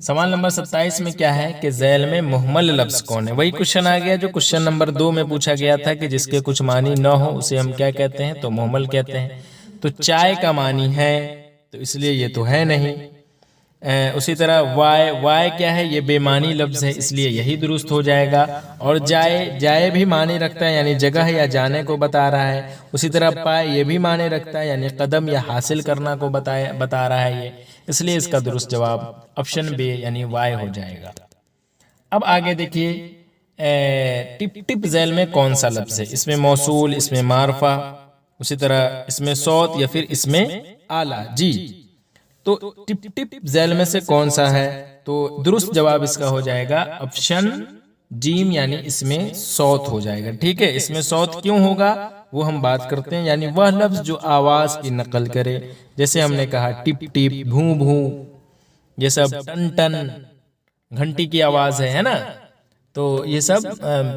سوال نمبر 27 میں کیا ہے کہ ذیل میں مہمل لفظ کون ہے؟ وہی کوشچن آ گیا جو کوشچن نمبر 2 میں پوچھا گیا تھا کہ جس کے کچھ معنی نہ ہو اسے ہم کیا کہتے ہیں؟ تو مہمل کہتے ہیں۔ تو چائے کا معنی ہے تو اس لیے یہ تو ہے نہیں۔ اسی طرح وائے کیا ہے؟ یہ بے معنی لفظ ہے اس لیے یہی درست ہو جائے گا۔ اور جائے بھی معنی رکھتا ہے یعنی جگہ یا جانے کو بتا رہا ہے۔ اسی طرح پائے یہ بھی معنی رکھتا ہے یعنی قدم یا حاصل کرنا کو بتا رہا ہے یہ، اس لیے اس کا درست جواب آپشن بی یعنی وائے ہو جائے گا۔ اب آگے دیکھیے ٹپ ذیل میں کون سا لفظ ہے؟ اس میں موصول، اس میں معرفہ، اسی طرح اس میں صوت یا پھر اس میں آلہ۔ جی تو ٹپ ذیل میں سے کون سا ہے؟ تو درست جواب اس کا ہو جائے گا آپشن جیم یعنی اس میں صوت ہو جائے گا۔ ٹھیک ہے، اس میں صوت کیوں ہوگا وہ ہم بات کرتے ہیں، یعنی وہ لفظ جو آواز کی نقل کرے، جیسے ہم نے کہا ٹپ ٹپ، بھوں بھوں، یہ سب ٹن ٹن گھنٹی کی آواز ہے نا، تو یہ سب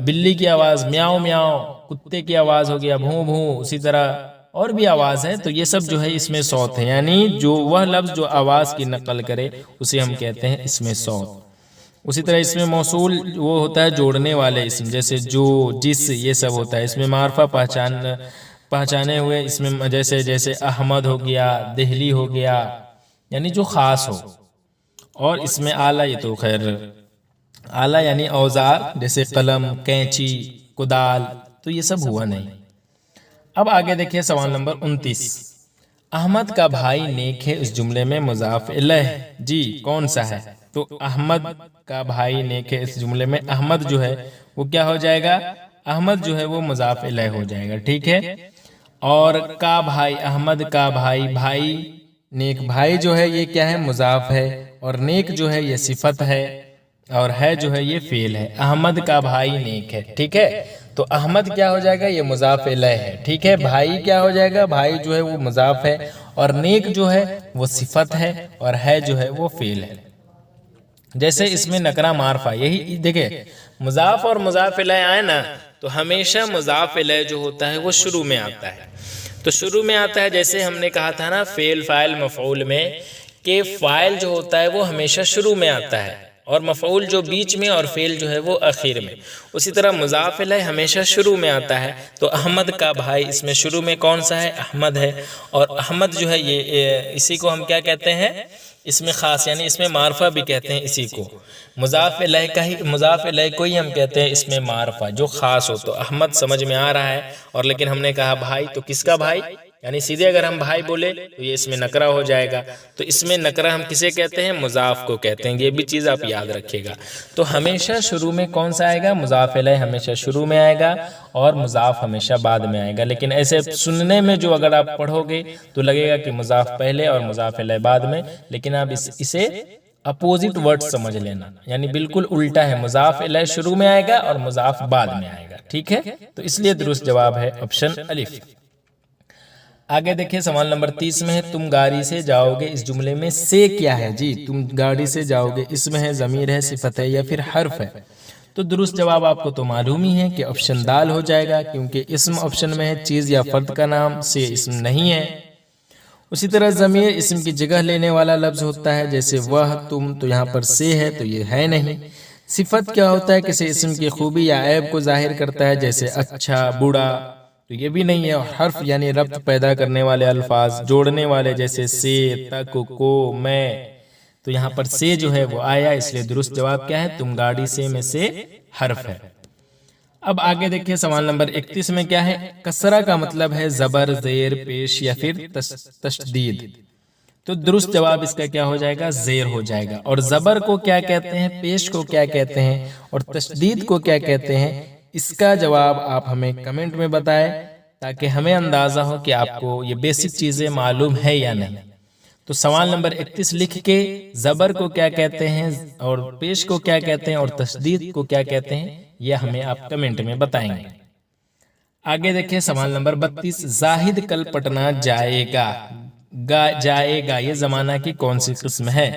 بلی کی آواز میاؤ میاؤ، کتے کی آواز ہو گیا بھوں بھوں، اسی طرح اور بھی آواز ہے، تو یہ سب جو ہے اس میں صوت ہے، یعنی جو وہ لفظ جو آواز کی نقل کرے اسے ہم کہتے ہیں اس میں صوت۔ اسی طرح اس میں موصول وہ ہوتا ہے جوڑنے والے اسم، جیسے جو، جس، یہ سب ہوتا ہے۔ اس میں معرفہ پہچانے ہوئے اس میں جیسے احمد ہو گیا، دہلی ہو گیا، یعنی جو خاص ہو۔ اور اس میں آلہ، یہ تو خیر آلہ یعنی اوزار، جیسے قلم، کینچی، کدال، تو یہ سب ہوا نہیں۔ اب آگے دیکھیے سوال نمبر 29، احمد کا بھائی نیک ہے اس جملے میں مضاف الیہ جی کون سا ہے؟ تو احمد کا بھائی نیک ہے اس جملے میں احمد جو ہے وہ کیا ہو جائے گا؟ احمد جو ہے وہ مضاف الیہ ہو جائے گا۔ ٹھیک ہے، اور کا بھائی، احمد کا بھائی، بھائی نیک، بھائی جو ہے یہ کیا ہے؟ مضاف ہے، اور نیک جو ہے یہ صفت ہے، اور ہے جو ہے یہ فعل ہے۔ احمد کا بھائی نیک ہے، ٹھیک ہے، تو احمد کیا ہو جائے گا؟ یہ مضاف الیہ ہے۔ ٹھیک ہے، بھائی کیا ہو جائے گا؟ بھائی جو ہے وہ مضاف ہے، اور نیک جو ہے وہ صفت ہے، اور ہے جو ہے وہ فعل ہے۔ جیسے اس میں نکرہ معرفہ، یہی دیکھیں مضاف اور مضاف الیہ آئے نا تو ہمیشہ مضاف الیہ جو ہوتا ہے وہ شروع میں آتا ہے۔ تو شروع میں آتا ہے، جیسے ہم نے کہا تھا نا فعل فاعل مفعول میں، کہ فاعل جو ہوتا ہے وہ ہمیشہ شروع میں آتا ہے، اور مفعول جو بیچ میں، اور فعل جو ہے وہ آخر میں۔ اسی طرح مضاف الیہ ہمیشہ شروع میں آتا ہے، تو احمد کا بھائی اس میں شروع میں کون سا ہے؟ احمد ہے، اور احمد جو ہے یہ اسی کو ہم کیا کہتے ہیں؟ اس میں خاص، یعنی اس میں معرفہ بھی کہتے ہیں اسی کو، مضاف الیہ کو ہی ہم کہتے ہیں اس میں معرفہ جو خاص ہو۔ تو احمد سمجھ میں آ رہا ہے، اور لیکن ہم نے کہا بھائی، تو کس کا بھائی؟ یعنی سیدھے اگر ہم بھائی بولے تو یہ اس میں نکرہ ہو جائے گا۔ تو اس میں نکرہ ہم کسے کہتے ہیں؟ مضاف کو کہتے ہیں، یہ بھی چیز آپ یاد رکھیے گا۔ تو ہمیشہ شروع میں کون سا آئے گا؟ مضاف الیہ ہمیشہ شروع میں آئے گا، اور مضاف ہمیشہ بعد میں آئے گا۔ لیکن ایسے سننے میں جو اگر آپ پڑھو گے تو لگے گا کہ مضاف پہلے اور مضاف الیہ بعد میں، لیکن آپ اسے اپوزٹ ورڈ سمجھ لینا، یعنی بالکل الٹا ہے، مضاف الیہ شروع میں آئے گا اور مضاف بعد میں آئے گا۔ ٹھیک ہے، تو اس لیے درست جواب ہے آپشن الف۔ آگے دیکھیں سوال نمبر 30 میں ہے، تم گاڑی سے جاؤ گے اس جملے میں سے کیا ہے؟ جی تم گاڑی سے جاؤ گے، اسم ہے، ضمیر ہے، صفت ہے، یا پھر حرف ہے؟ تو درست جواب آپ کو تو معلوم ہی ہے کہ آپشن دال ہو جائے گا، کیونکہ اسم آپشن میں ہے، چیز یا فرد کا نام، سے اسم نہیں ہے۔ اسی طرح ضمیر اسم کی جگہ لینے والا لفظ ہوتا ہے، جیسے وہ، تم، تو یہاں پر سے ہے تو یہ ہے نہیں۔ صفت کیا ہوتا ہے؟ کسی اسم کی خوبی یا عیب کو ظاہر کرتا ہے، جیسے اچھا، بوڑھا، تو یہ بھی نہیں ہے۔ حرف یعنی ربط پیدا کرنے والے الفاظ، جوڑنے والے، جیسے سے، تک، کو، میں، تو یہاں پر سے جو ہے وہ آیا، اس لیے درست جواب کیا ہے؟ تم گاڑی سے میں سے حرف ہے۔ اب آگے دیکھیں سوال نمبر 31 میں کیا ہے؟ کسرہ کا مطلب ہے زبر، زیر، پیش یا پھر تشدید۔ تو درست جواب اس کا کیا ہو جائے گا؟ زیر ہو جائے گا۔ اور زبر کو کیا کہتے ہیں؟ پیش کو کیا کہتے ہیں؟ اور تشدید کو کیا کہتے ہیں؟ اس کا جواب آپ ہمیں کمنٹ میں بتائیں، تاکہ ہمیں اندازہ ہو کہ آپ کو یہ بیسک چیزیں معلوم ہے یا نہیں۔ تو سوال نمبر 31 لکھ کے زبر کو کیا کہتے ہیں، اور پیش کو کیا کہتے ہیں، اور تشدید کو کیا کہتے ہیں، یہ ہمیں آپ کمنٹ میں بتائیں گے۔ آگے دیکھیں سوال نمبر 32، زاہد کل پٹنہ جائے گا، جائے گا یہ زمانہ کی کون سی قسم ہے؟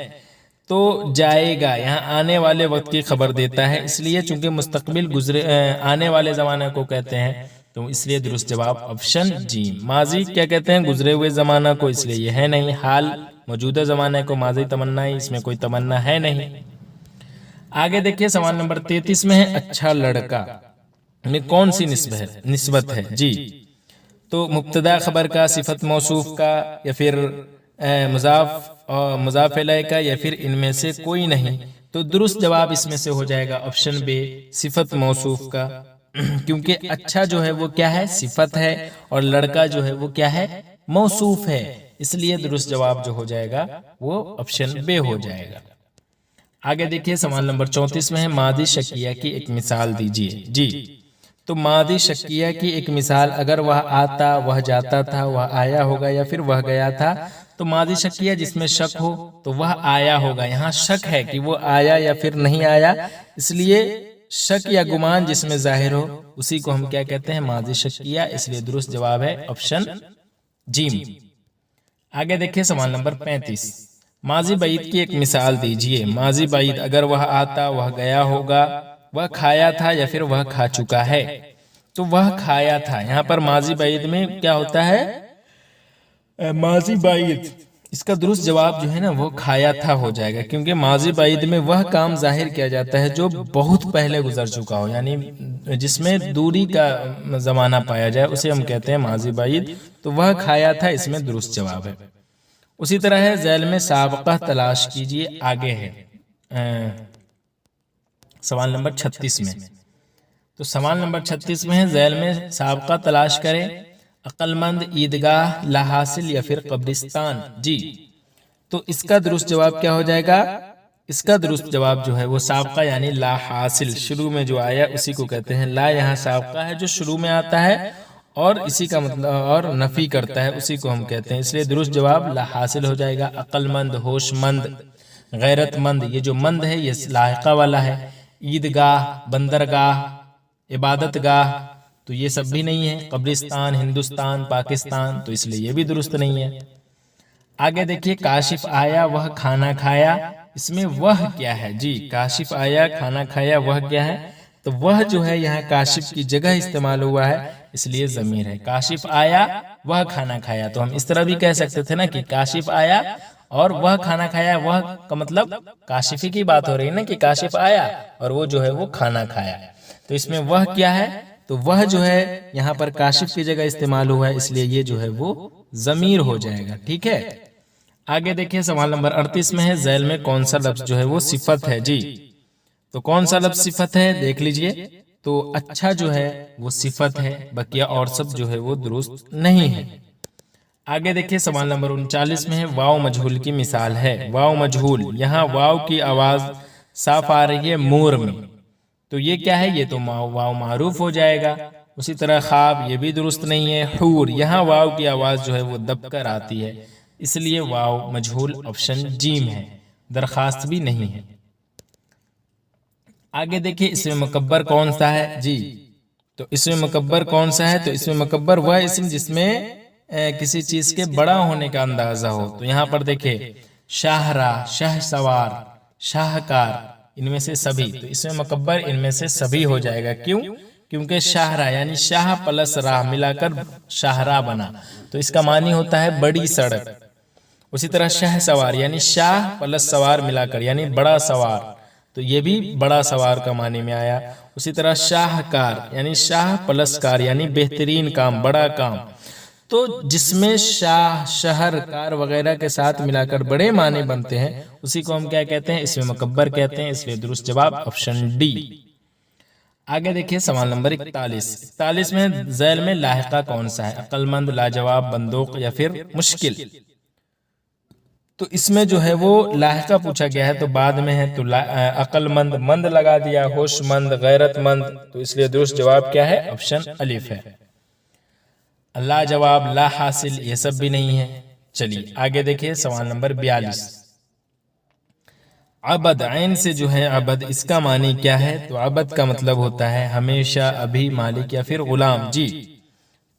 تو جائے گا یہاں آنے والے وقت کی خبر دیتا ہے، اس لیے چونکہ مستقبل گزرے آنے والے زمانہ کو کہتے ہیں، تو اس لیے درست جواب آپشن جی۔ ماضی کیا کہتے ہیں؟ گزرے ہوئے زمانہ کو، اس لیے یہ ہے نہیں۔ حال موجودہ زمانے کو ماضی تمنا ہے، اس میں کوئی تمنا ہے نہیں۔ آگے دیکھیے سوال نمبر 33 میں ہے اچھا لڑکا میں کون سی نسبت ہے؟ جی تو مبتدا خبر کا، صفت موصوف کا، یا پھر مضاف الیہ کا، یا پھر ان میں سے کوئی نہیں۔ تو درست جواب اس میں سے ہو جائے گا آپشن بی، صفت موصوف کا، کیونکہ اچھا جو ہے وہ کیا ہے؟ صفت ہے، اور لڑکا جو ہے وہ کیا ہے؟ موصوف ہے، اس لیے درست جواب جو ہو جائے گا وہ آپشن بی ہو جائے گا۔ آگے دیکھیے سوال نمبر 34 میں ہے ماضی شکیہ کی ایک مثال دیجیے۔ جی تو ماضی شکیہ کی ایک مثال، اگر وہ آتا، وہ جاتا تھا، وہ آیا ہوگا، یا پھر وہ گیا تھا، تو ماضی شکیہ جس میں شک ہو تو وہ آیا ہوگا۔ یہاں شک ہے کہ وہ آیا یا پھر نہیں آیا، اس لیے شک یا گمان جس میں ظاہر ہو اسی کو ہم کیا کہتے ہیں؟ ماضی شکیہ، اس لیے درست جواب ہے آپشن جیم۔ آگے دیکھیے سوال نمبر 35، ماضی بعید کی ایک مثال دیجیے۔ ماضی بعید، اگر وہ آتا، وہ گیا ہوگا، وہ کھایا تھا، یا پھر وہ کھا چکا ہے، تو وہ کھایا تھا۔ یہاں پر ماضی بعید میں کیا ہوتا ہے؟ ماضی بعید، اس کا درست جواب جو ہے نا وہ کھایا تھا ہو جائے گا، کیونکہ ماضی بعید میں وہ کام ظاہر کیا جاتا ہے جو بہت پہلے گزر چکا ہو، یعنی جس میں دوری کا زمانہ پایا جائے اسے ہم کہتے ہیں ماضی بعید۔ تو وہ کھایا تھا اس میں درست جواب ہے۔ اسی طرح ہے ذیل میں سابقہ تلاش کیجیے، آگے ہے سوال نمبر 36 میں۔ تو سوال نمبر 36 میں ہے ذیل میں سابقہ تلاش کریں، عقل مند، عیدگاہ، لا حاصل، یا پھر قبرستان۔ جی تو اس کا درست جواب کیا ہو جائے گا؟ اس کا درست جواب جو ہے وہ سابقہ یعنی لا حاصل، شروع میں جو آیا اسی کو کہتے ہیں۔ لا یہاں سابقہ ہے جو شروع میں آتا ہے اور اسی کا مطلب اور نفی کرتا ہے، اسی کو ہم کہتے ہیں، اس لیے درست جواب لا حاصل ہو جائے گا۔ عقل مند، ہوش مند، غیرت مند، یہ جو مند ہے یہ لاحقہ والا ہے۔ عیدگاہ، بندرگاہ، عبادت گاہ، تو یہ سب بھی نہیں ہے۔ قبرستان، ہندوستان، پاکستان، تو اس لیے یہ بھی درست نہیں ہے۔ آگے دیکھیے کاشف آیا، وہ کھانا کھایا، اس میں وہ کیا ہے؟ جی کاشف آیا، کھانا کھایا، وہ کیا ہے؟ تو وہ جو ہے یہاں کاشف کی جگہ استعمال ہوا ہے، اس لیے ضمیر ہے۔ کاشف آیا، وہ کھانا کھایا، تو ہم اس طرح بھی کہہ سکتے تھے نا کہ کاشف آیا اور وہ کھانا کھایا، وہ کا مطلب کاشفی کی بات ہو رہی ہے نا کہ کاشف آیا اور وہ جو ہے وہ کھانا کھایا، تو اس میں وہ کیا ہے؟ تو وہ جو ہے یہاں پر کاشف کی جگہ استعمال ہوا ہے، اس لیے یہ جو ہے وہ ضمیر ہو جائے گا، ٹھیک ہے۔ آگے دیکھیں سوال نمبر 38 میں ہے ذیل میں کون سا لفظ جو ہے وہ صفت ہے؟ جی تو کون سا لفظ صفت ہے دیکھ لیجئے۔ تو اچھا جو ہے وہ صفت ہے، بقیہ اور سب جو ہے وہ درست نہیں ہے۔ آگے دیکھیں سوال نمبر 39 میں ہے واو مجہول کی مثال ہے۔ واو مجہول، یہاں واو کی آواز صاف آ رہی ہے مور میں، تو یہ کیا ہے؟ یہ تو واو معروف ہو جائے گا۔ اسی طرح خواب، یہ بھی درست نہیں ہے۔ حور، یہاں واو کی آواز جو ہے وہ دب کر آتی ہے، اس لیے واو مجہول آپشن جیم ہے، درخواست بھی نہیں ہے۔ آگے دیکھیں اس میں مکبر کون سا ہے؟ جی تو اس میں مکبر کون سا ہے؟ تو اس میں مکبر وہ اسم جس میں کسی چیز کے بڑا ہونے کا اندازہ ہو۔ تو یہاں پر دیکھیں شاہراہ، شاہ سوار، شاہکار، ان میں سے سبھی، تو اس میں مکبر ان میں سے سبھی ہو جائے گا۔ کیوں؟ کیونکہ شاہراہ یعنی شاہ پلس راہ ملا کر شاہراہ بنا، تو اس کا معنی ہوتا ہے بڑی سڑک۔ اسی طرح شاہ سوار یعنی شاہ پلس سوار ملا کر یعنی بڑا سوار، تو یہ بھی بڑا سوار کا معنی میں آیا۔ اسی طرح شاہکار یعنی شاہ پلس کار یعنی بہترین کام، بڑا کام، تو جس میں شاہ، شہر، کار وغیرہ کے ساتھ ملا کر بڑے معنی بنتے ہیں اسی کو ہم کیا کہتے ہیں؟ اس میں مکبر کہتے ہیں، اس لیے درست جواب آپشن ڈی۔ آگے دیکھیں سوال نمبر 41 میں ذیل میں لاحقہ کون سا ہے؟ عقل مند، لاجواب، بندوق، یا پھر مشکل۔ تو اس میں جو ہے وہ لاحقہ پوچھا گیا ہے تو بعد میں ہے، تو عقل مند، مند لگا دیا، ہوش مند، غیرت مند، تو اس لیے درست جواب کیا ہے؟ آپشن الف ہے۔ لاجواب، لا حاصل، یہ سب بھی نہیں ہے۔ چلیے آگے دیکھیں سوال نمبر 42، عبد، عین سے جو ہے عبد، اس کا معنی کیا ہے؟ تو عبد کا مطلب ہوتا ہے ہمیشہ، ابھی، مالک، یا پھر غلام۔ جی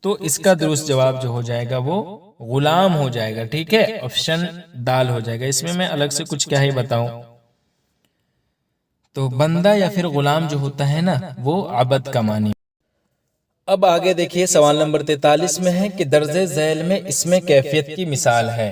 تو اس کا درست جواب جو ہو جائے گا وہ غلام ہو جائے گا، ٹھیک ہے، آپشن دال ہو جائے گا۔ اس میں الگ سے کچھ کیا ہی بتاؤں، تو بندہ یا پھر غلام جو ہوتا ہے نا وہ عبد کا معنی۔ اب آگے دیکھیے سوال نمبر 43 میں ہے کہ درج ذیل میں اس میں کیفیت کی مثال ہے۔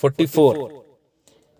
44,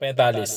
45।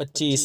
25,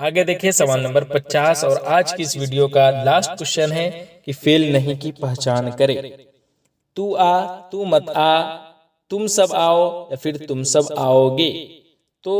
آگے دیکھیں سوال نمبر 50 اور آج کی اس ویڈیو کا لاسٹ کوشچن ہے کہ فعل نہیں کی پہچان کرے۔ تو آ، تو مت آ، تم سب آؤ یا پھر تم سب آؤ گے۔ تو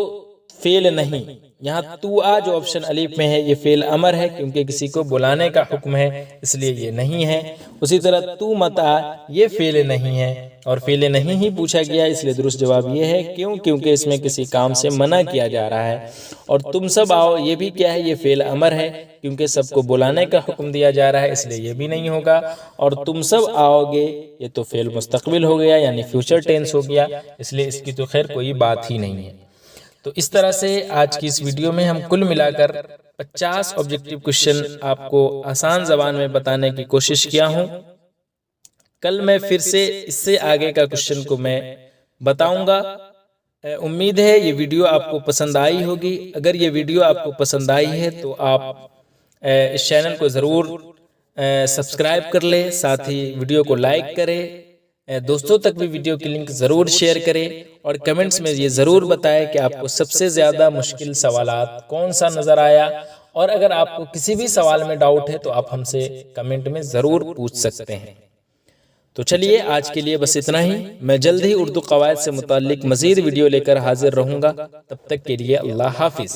فعل نہیں، یہاں تو آ جو آپشن الف میں ہے یہ فعل امر ہے کیونکہ کسی کو بلانے کا حکم ہے اس لیے یہ نہیں ہے۔ اسی طرح تو مت آ یہ فعل نہیں ہے اور فعل نہیں ہی پوچھا گیا اس لیے درست جواب یہ ہے کیونکہ اس میں کسی کام سے منع کیا جا رہا ہے۔ اور تم سب آؤ یہ بھی کیا ہے، یہ فعل امر ہے کیونکہ سب کو بلانے کا حکم دیا جا رہا ہے اس لیے یہ بھی نہیں ہوگا۔ اور تم سب آؤ گے یہ تو فعل مستقبل ہو گیا یعنی فیوچر ٹینس ہو گیا، اس لیے اس کی تو خیر کوئی بات ہی نہیں ہے۔ تو اس طرح سے آج کی اس ویڈیو میں ہم کل ملا کر 50 آبجیکٹیو کوشچن آپ کو آسان زبان میں بتانے کی کوشش کیا ہوں۔ کل میں پھر سے اس سے آگے کا کوشچن کو میں بتاؤں گا۔ امید ہے یہ ویڈیو آپ کو پسند آئی ہوگی۔ اگر یہ ویڈیو آپ کو پسند آئی ہے تو آپ اس چینل کو ضرور سبسکرائب کر لیں، ساتھ ہی ویڈیو کو لائک کریں، دوستوں تک بھی ویڈیو کی لنک ضرور شیئر کریں اور کمنٹس میں یہ ضرور بتائیں کہ آپ کو سب سے زیادہ مشکل سوالات کون سا نظر آیا، اور اگر آپ کو کسی بھی سوال میں ڈاؤٹ ہے تو آپ ہم سے کمنٹ میں ضرور پوچھ سکتے ہیں۔ تو چلیے آج کے لیے بس اتنا ہی، میں جلد ہی اردو قواعد سے متعلق مزید ویڈیو لے کر حاضر رہوں گا، تب تک کے لیے اللہ حافظ۔